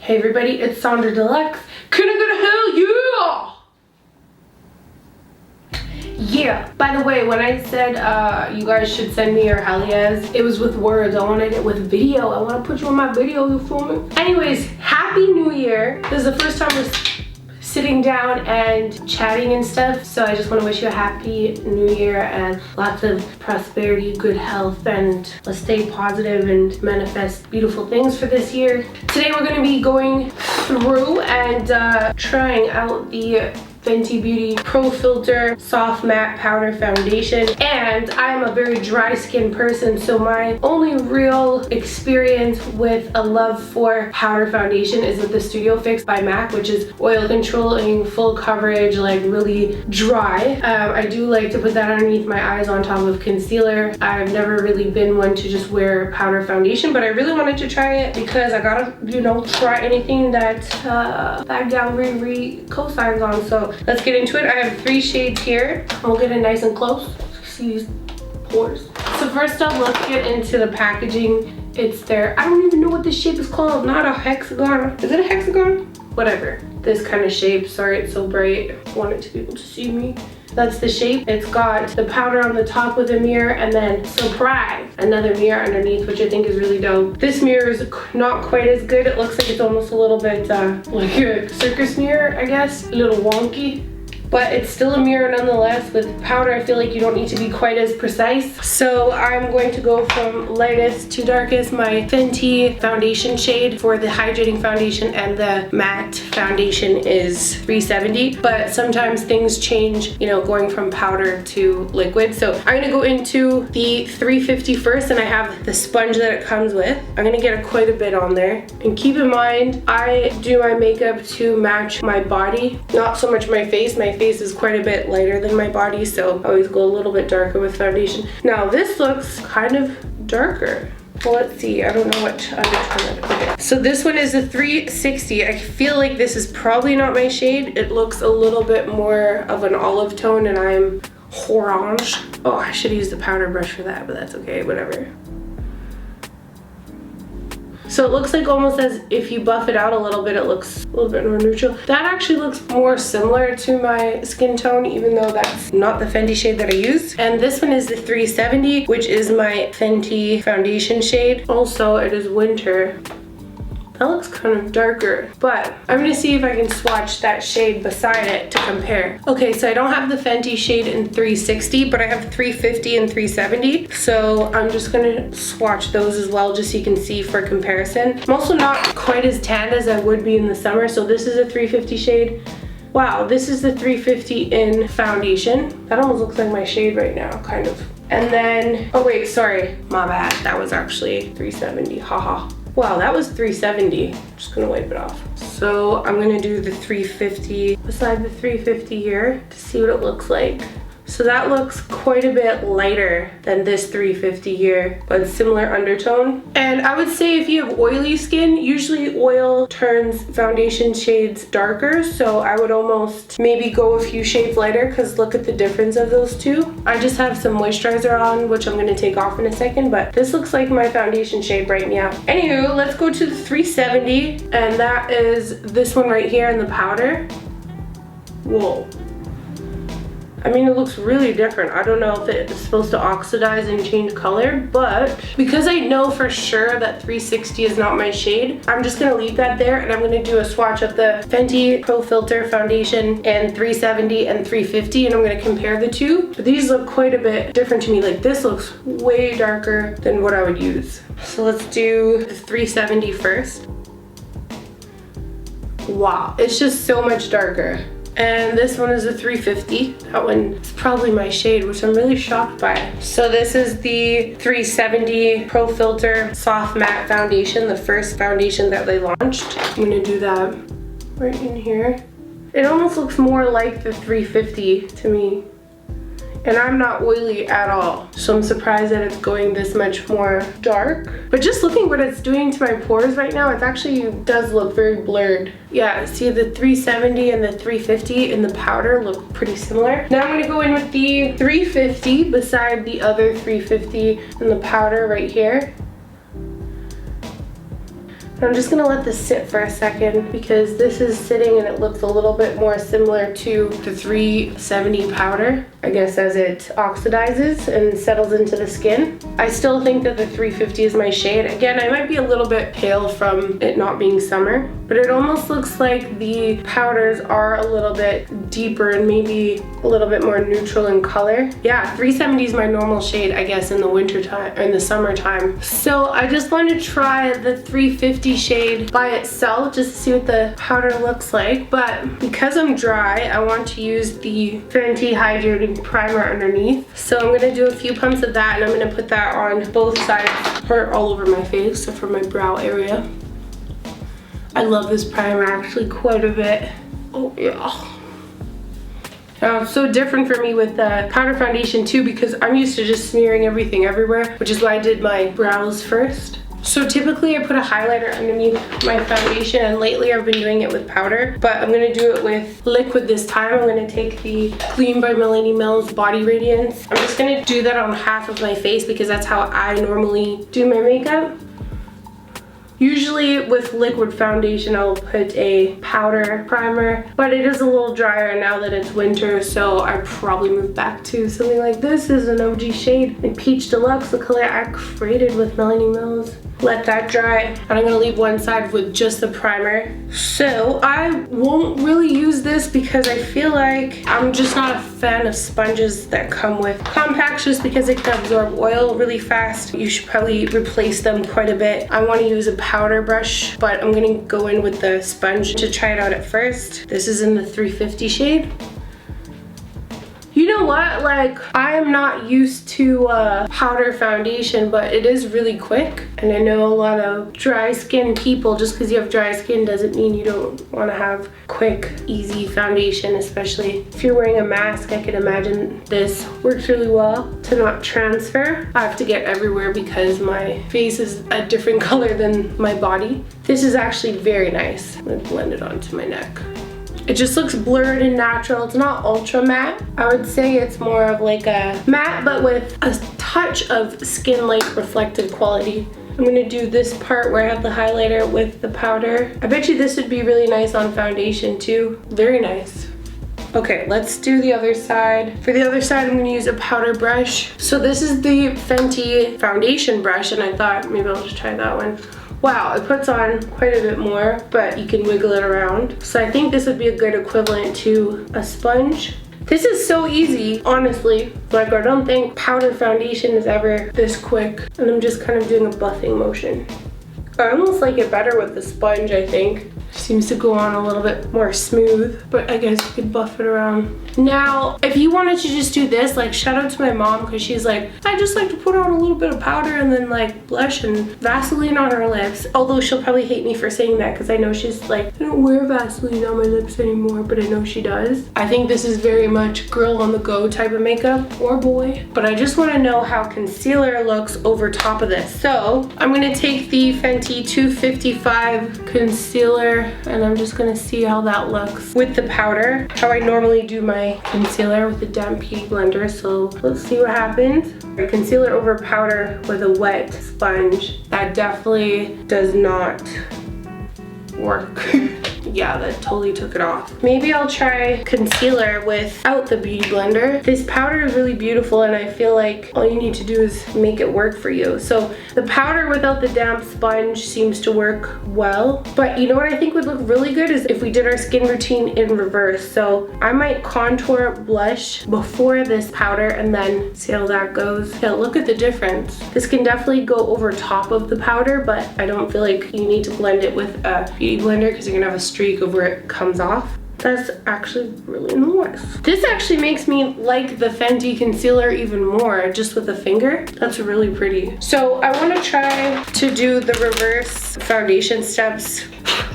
Hey everybody, it's Sonjdradeluxe. Can I get a hell yeah? Yeah. By the way, when I said you guys should send me your hell yes, it was with words. I wanted it with video. I want to put you on my video, you feel me? Anyways, happy new year. This is the first time we're sitting down and chatting and stuff, so I just want to wish you a happy new year and lots of prosperity, good health, and let's stay positive and manifest beautiful things for this year. Today we're going to be going through and trying out the Fenty Pr Fltr Soft Matte Powder Foundation, and I'm a very dry skin person, so my only real experience with a love for powder foundation is with the Studio Fix by MAC, which is oil controlling, full coverage, like really dry. I do like to put that underneath my eyes on top of concealer. I've never really been one to just wear powder foundation, but I really wanted to try it because I gotta, you know, try anything that that gal Riri co-signs on. So let's get into it. I have 3 shades here. We'll get it nice and close. See these pores. So first up, let's get into the packaging. It's there. I don't even know what this shape is called. Not a hexagon. Is it a hexagon? Whatever. This kind of shape. Sorry, it's so bright. I wanted to be able to see me. That's the shape. It's got the powder on the top with a mirror, and then surprise, another mirror underneath, which I think is really dope. This mirror is not quite as good. It looks like it's almost a little bit like a circus mirror, I guess. A little wonky. But it's still a mirror nonetheless. With powder, I feel like you don't need to be quite as precise. So I'm going to go from lightest to darkest. My Fenty foundation shade for the hydrating foundation and the matte foundation is 370. But sometimes things change, you know, going from powder to liquid. So I'm gonna go into the 350 first, and I have the sponge that it comes with. I'm gonna get quite a bit on there. And keep in mind, I do my makeup to match my body, not so much my face. My face is quite a bit lighter than my body, so I always go a little bit darker with foundation. Now this looks kind of darker. Well, let's see. I don't know what undertone. Okay. So this one is a 360. I feel like this is probably not my shade. It looks a little bit more of an olive tone, and I'm orange. Oh, I should use the powder brush for that, but that's okay, whatever. So it looks like almost as if you buff it out a little bit, it looks a little bit more neutral. That actually looks more similar to my skin tone, even though that's not the Fenty shade that I use. And this one is the 370, which is my Fenty foundation shade. Also, it is winter. That looks kind of darker, but I'm gonna see if I can swatch that shade beside it to compare. Okay, so I don't have the Fenty shade in 360, but I have 350 and 370. So I'm just gonna swatch those as well, just so you can see for comparison. I'm also not quite as tanned as I would be in the summer, so this is a 350 shade. Wow, this is the 350 in foundation. That almost looks like my shade right now, kind of. And then, oh wait, sorry, my bad. That was actually 370, haha. Wow, that was 370. I'm just gonna wipe it off. So I'm gonna do the 350 beside the 350 here to see what it looks like. So that looks quite a bit lighter than this 350 here, but similar undertone. And I would say if you have oily skin, usually oil turns foundation shades darker, so I would almost maybe go a few shades lighter, because look at the difference of those two. I just have some moisturizer on, which I'm gonna take off in a second, but this looks like my foundation shade right now. Anywho, let's go to the 370, and that is this one right here in the powder. Whoa. I mean, it looks really different. I don't know if it's supposed to oxidize and change color, but because I know for sure that 360 is not my shade, I'm just gonna leave that there, and I'm gonna do a swatch of the Fenty Pr Fltr foundation and 370 and 350, and I'm gonna compare the two. But these look quite a bit different to me. Like, this looks way darker than what I would use. So let's do the 370 first. Wow, it's just so much darker. And this one is a 350. That one is probably my shade, which I'm really shocked by. So this is the 370 Pr Fltr Soft Matte Foundation, the first foundation that they launched. I'm gonna do that right in here. It almost looks more like the 350 to me. And I'm not oily at all, so I'm surprised that it's going this much more dark. But just looking what it's doing to my pores right now, it actually does look very blurred. Yeah, see the 370 and the 350 in the powder look pretty similar. Now I'm gonna go in with the 350 beside the other 350 in the powder right here. I'm just gonna let this sit for a second because this is sitting and it looks a little bit more similar to the 370 powder, I guess, as it oxidizes and settles into the skin. I still think that the 350 is my shade. Again, I might be a little bit pale from it not being summer, but it almost looks like the powders are a little bit deeper and maybe a little bit more neutral in color. Yeah, 370 is my normal shade, I guess, in the winter time or in the summertime. So I just want to try the 350 shade by itself just to see what the powder looks like. But because I'm dry, I want to use the Fenty Hydrating Primer underneath. So I'm going to do a few pumps of that, and I'm going to put that on both sides or all over my face, so for my brow area. I love this primer actually quite a bit. Oh yeah. Now, it's so different for me with the powder foundation too, because I'm used to just smearing everything everywhere, which is why I did my brows first. So typically I put a highlighter underneath my foundation, and lately I've been doing it with powder, but I'm gonna do it with liquid this time. I'm gonna take the Clean by Melanie Mills Body Radiance. I'm just gonna do that on half of my face because that's how I normally do my makeup. Usually with liquid foundation, I'll put a powder primer, but it is a little drier now that it's winter, so I probably move back to something like this. This is an OG shade in Peach Deluxe, the color I created with Melanie Mills. Let that dry, and I'm gonna leave one side with just the primer. So I won't really use this because I feel like I'm just not a fan of sponges that come with compacts, just because they can absorb oil really fast. You should probably replace them quite a bit. I want to use a powder brush, but I'm gonna go in with the sponge to try it out at first. This is in the 350 shade. You know what, like, I am not used to powder foundation, but it is really quick. And I know a lot of dry skin people, just because you have dry skin doesn't mean you don't want to have quick, easy foundation, especially if you're wearing a mask. I can imagine this works really well to not transfer. I have to get everywhere because my face is a different color than my body. This is actually very nice. I'm gonna blend it onto my neck. It just looks blurred and natural. It's not ultra matte. I would say it's more of like a matte, but with a touch of skin-like reflective quality. I'm gonna do this part where I have the highlighter with the powder. I bet you this would be really nice on foundation too. Very nice. Okay, let's do the other side. For the other side, I'm gonna use a powder brush. So this is the Fenty foundation brush, and I thought maybe I'll just try that one. Wow, it puts on quite a bit more, but you can wiggle it around. So I think this would be a good equivalent to a sponge. This is so easy, honestly. Like, I don't think powder foundation is ever this quick. And I'm just kind of doing a buffing motion. I almost like it better with the sponge, I think. Seems to go on a little bit more smooth, but I guess you could buff it around. Now, if you wanted to just do this, like, shout out to my mom, because she's like, I just like to put on a little bit of powder and then like blush and Vaseline on her lips. Although she'll probably hate me for saying that, because I know she's like, I don't wear Vaseline on my lips anymore, but I know she does. I think this is very much girl on the go type of makeup, or boy. But I just want to know how concealer looks over top of this. So I'm gonna take the Fenty 255 concealer, and I'm just gonna see how that looks with the powder. How I normally do my concealer with a damp beauty blender, so let's see what happens. Concealer over powder with a wet sponge. That definitely does not work. Yeah, that totally took it off. Maybe I'll try concealer without the beauty blender. This powder is really beautiful, and I feel like all you need to do is make it work for you. So the powder without the damp sponge seems to work well. But you know what I think would look really good is if we did our skin routine in reverse. So I might contour blush before this powder and then see how that goes. Yeah, look at the difference. This can definitely go over top of the powder, but I don't feel like you need to blend it with a beauty blender because you're gonna have a streak of where it comes off. That's actually really nice. This actually makes me like the Fenty concealer even more, just with a finger. That's really pretty. So I want to try to do the reverse foundation steps.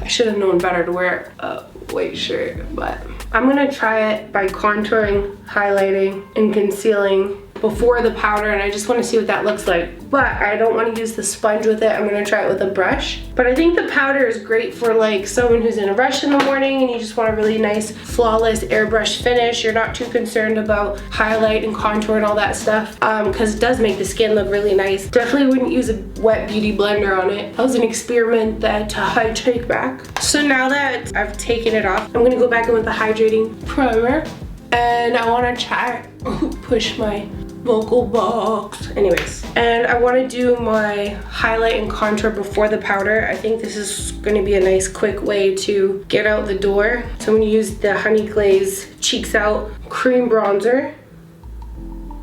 I should have known better to wear a white shirt, but I'm gonna try it by contouring, highlighting, and concealing before the powder, and I just want to see what that looks like. But I don't want to use the sponge with it. I'm going to try it with a brush. But I think the powder is great for like someone who's in a rush in the morning and you just want a really nice, flawless airbrush finish. You're not too concerned about highlight and contour and all that stuff, because it does make the skin look really nice. Definitely wouldn't use a wet beauty blender on it. That was an experiment that I take back. So now that I've taken it off, I'm going to go back in with the Hydrating Primer. And I want to try, push my vocal box. Anyways, and I want to do my highlight and contour before the powder. I think this is going to be a nice quick way to get out the door. So I'm going to use the Honey Glaze Cheeks Out Cream Bronzer.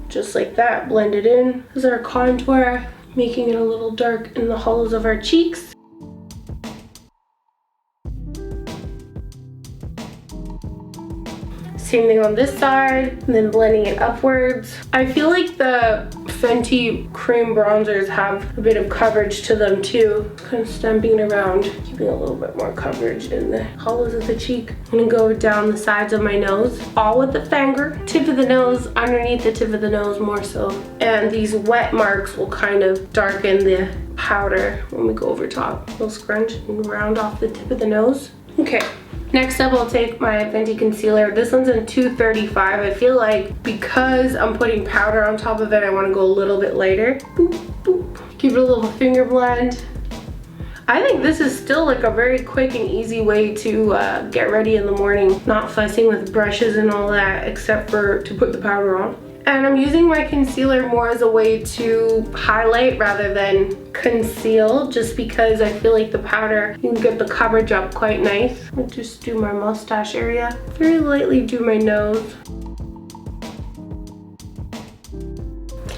Just like that, blend it in. This is our contour, making it a little dark in the hollows of our cheeks. Same thing on this side, and then blending it upwards. I feel like the Fenty cream bronzers have a bit of coverage to them too. Kind of stamping it around, keeping a little bit more coverage in the hollows of the cheek. I'm gonna go down the sides of my nose, all with the finger, tip of the nose, underneath the tip of the nose more so. And these wet marks will kind of darken the powder when we go over top. We'll scrunch and round off the tip of the nose. Okay. Next up, I'll take my Fenty Concealer. This one's in 235. I feel like because I'm putting powder on top of it, I want to go a little bit lighter. Boop, boop. Give it a little finger blend. I think this is still like a very quick and easy way to get ready in the morning. Not fussing with brushes and all that, except for to put the powder on. And I'm using my concealer more as a way to highlight rather than conceal, just because I feel like the powder, you can get the coverage up quite nice. I'll just do my mustache area. Very lightly do my nose.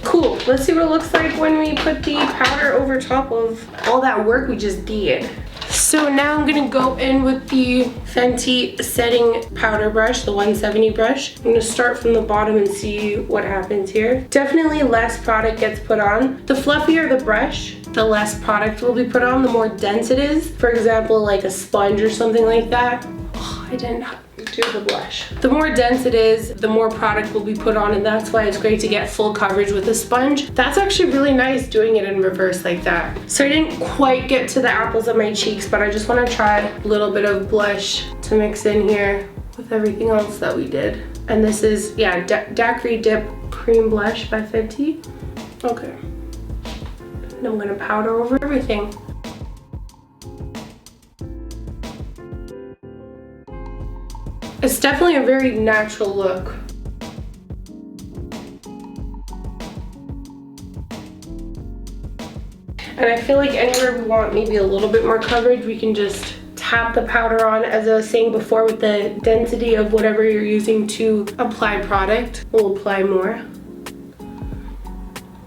Cool, let's see what it looks like when we put the powder over top of all that work we just did. So now I'm gonna go in with the Fenty setting powder brush, the 170 brush. I'm gonna start from the bottom and see what happens here. Definitely less product gets put on. The fluffier the brush, the less product will be put on, the more dense it is. For example, like a sponge or something like that. Oh, I didn't do the blush. The more dense it is, the more product will be put on, and that's why it's great to get full coverage with a sponge. That's actually really nice doing it in reverse like that. So I didn't quite get to the apples of my cheeks, but I just want to try a little bit of blush to mix in here with everything else that we did. And this is, yeah, Daquiri Dip Cream Blush by Fenty. Okay. And I'm gonna powder over everything. It's definitely a very natural look. And I feel like anywhere we want maybe a little bit more coverage, we can just tap the powder on, as I was saying before, with the density of whatever you're using to apply product. We'll apply more.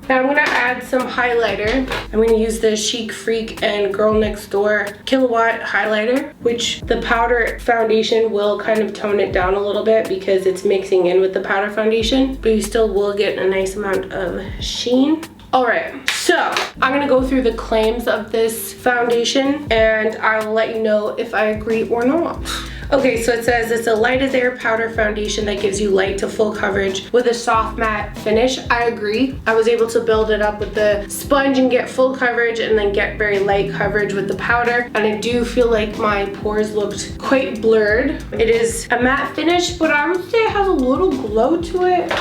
Now I'm gonna add some highlighter. I'm gonna use the Chic Freak and Girl Next Door Kilowatt highlighter, which the powder foundation will kind of tone it down a little bit because it's mixing in with the powder foundation, but you still will get a nice amount of sheen. All right, so I'm gonna go through the claims of this foundation and I'll let you know if I agree or not. Okay, so it says it's a light as air powder foundation that gives you light to full coverage with a soft matte finish. I agree. I was able to build it up with the sponge and get full coverage and then get very light coverage with the powder. And I do feel like my pores looked quite blurred. It is a matte finish, but I would say it has a little glow to it.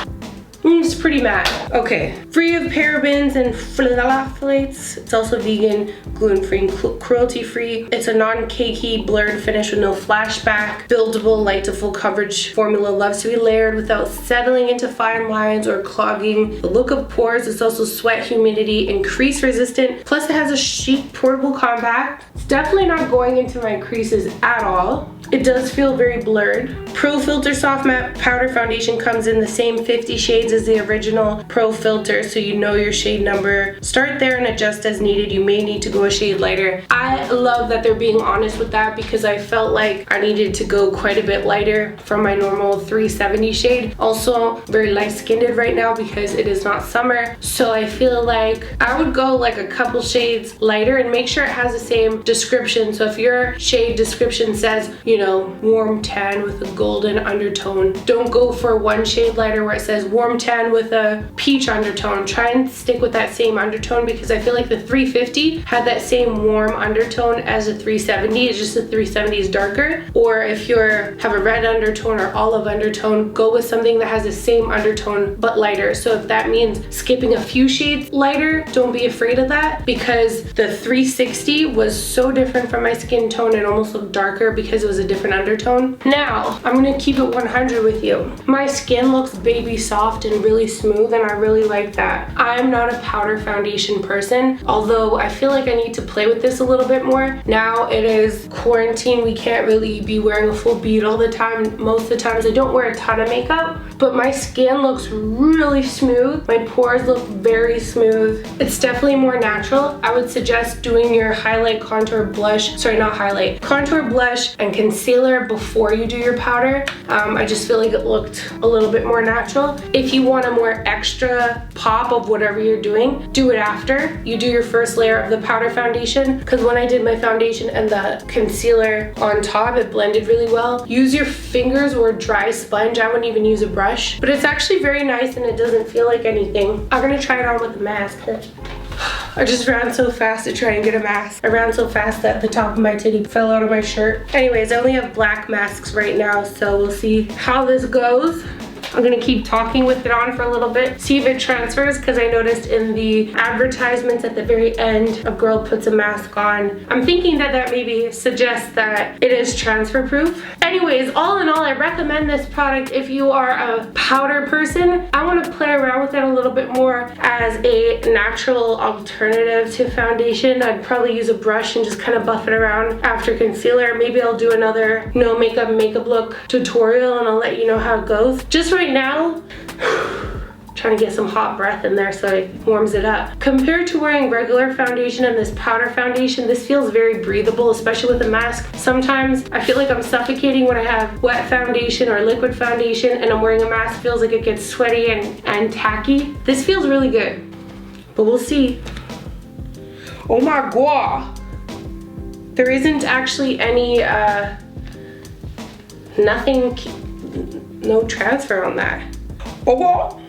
It's pretty matte. Okay, free of parabens and phthalates. It's also vegan, gluten-free, and cruelty-free. It's a non-cakey, blurred finish with no flashback. Buildable, light to full coverage formula loves to be layered without settling into fine lines or clogging the look of pores. It's also sweat, humidity, and crease resistant. Plus it has a chic, portable compact. It's definitely not going into my creases at all. It does feel very blurred. Pro Filtr Soft Matte Powder Foundation comes in the same 50 shades as the original Pro Filtr, so you know your shade number. Start there and adjust as needed. You may need to go a shade lighter. I love that they're being honest with that because I felt like I needed to go quite a bit lighter from my normal 370 shade. Also, very light-skinned right now because it is not summer, so I feel like I would go like a couple shades lighter and make sure it has the same description. So if your shade description says, you know, warm tan with a golden undertone, don't go for one shade lighter where it says warm tan tan with a peach undertone. Try and stick with that same undertone because I feel like the 350 had that same warm undertone as a 370. It's just the 370 is darker. Or if you have a red undertone or olive undertone, go with something that has the same undertone but lighter. So if that means skipping a few shades lighter, don't be afraid of that, because the 360 was so different from my skin tone and almost looked darker because it was a different undertone. Now, I'm gonna keep it 100 with you. My skin looks baby soft and really smooth, and I really like that. I'm not a powder foundation person, although I feel like I need to play with this a little bit more. Now it is quarantine, we can't really be wearing a full bead all the time. Most of the times I don't wear a ton of makeup, but my skin looks really smooth. My pores look very smooth. It's definitely more natural. I would suggest doing your highlight, contour, blush, sorry, not highlight, contour, blush, and concealer before you do your powder. I just feel like it looked a little bit more natural. If you want a more extra pop of whatever you're doing, do it after you do your first layer of the powder foundation, because when I did my foundation and the concealer on top, it blended really well. Use your fingers or a dry sponge. I wouldn't even use a brush, but it's actually very nice and it doesn't feel like anything. I'm gonna try it on with a mask. I just ran so fast to try and get a mask. I ran so fast that the top of my titty fell out of my shirt. Anyways, I only have black masks right now, so we'll see how this goes. I'm gonna keep talking with it on for a little bit, see if it transfers, because I noticed in the advertisements at the very end, a girl puts a mask on. I'm thinking that that maybe suggests that it is transfer proof. Anyways, all in all, I recommend this product if you are a powder person. I want to play around with it a little bit more as a natural alternative to foundation. I'd probably use a brush and just kind of buff it around after concealer. Maybe I'll do another no makeup look tutorial and I'll let you know how it goes. Just right now, trying to get some hot breath in there so it warms it up. Compared to wearing regular foundation and this powder foundation, this feels very breathable, especially with a mask. Sometimes I feel like I'm suffocating when I have wet foundation or liquid foundation and I'm wearing a mask. It feels like it gets sweaty and tacky. This feels really good, but we'll see. Oh my god. There isn't actually any, no transfer on that. Oh god.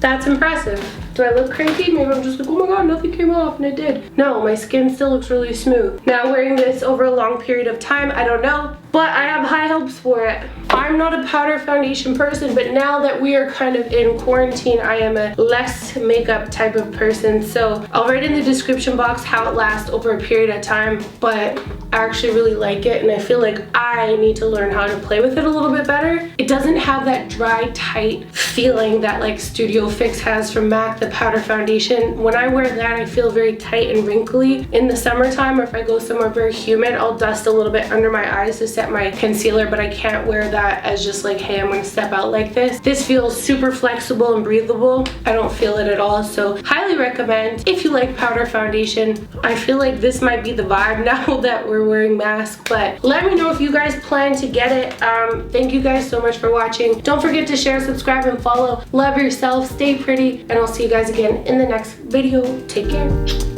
That's impressive. Do I look crazy? Maybe I'm just like, oh my god, nothing came off, and it did. No, my skin still looks really smooth. Now wearing this over a long period of time, I don't know, but I have high hopes for it. I'm not a powder foundation person, but now that we are kind of in quarantine, I am a less makeup type of person. So I'll write in the description box how it lasts over a period of time, but I actually really like it, and I feel like I need to learn how to play with it a little bit better. It doesn't have that dry, tight feeling that like Studio Fix has from MAC, the powder foundation. When I wear that, I feel very tight and wrinkly. In the summertime, or if I go somewhere very humid, I'll dust a little bit under my eyes to set my concealer, but I can't wear that as just like, hey, I'm gonna step out like this. This feels super flexible and breathable. I don't feel it at all, so highly recommend if you like powder foundation. I feel like this might be the vibe now that we're wearing masks, but let me know if you guys plan to get it. Thank you guys so much for watching. Don't forget to share, subscribe, and follow. Love yourself, stay pretty, and I'll see you guys again in the next video. Take care.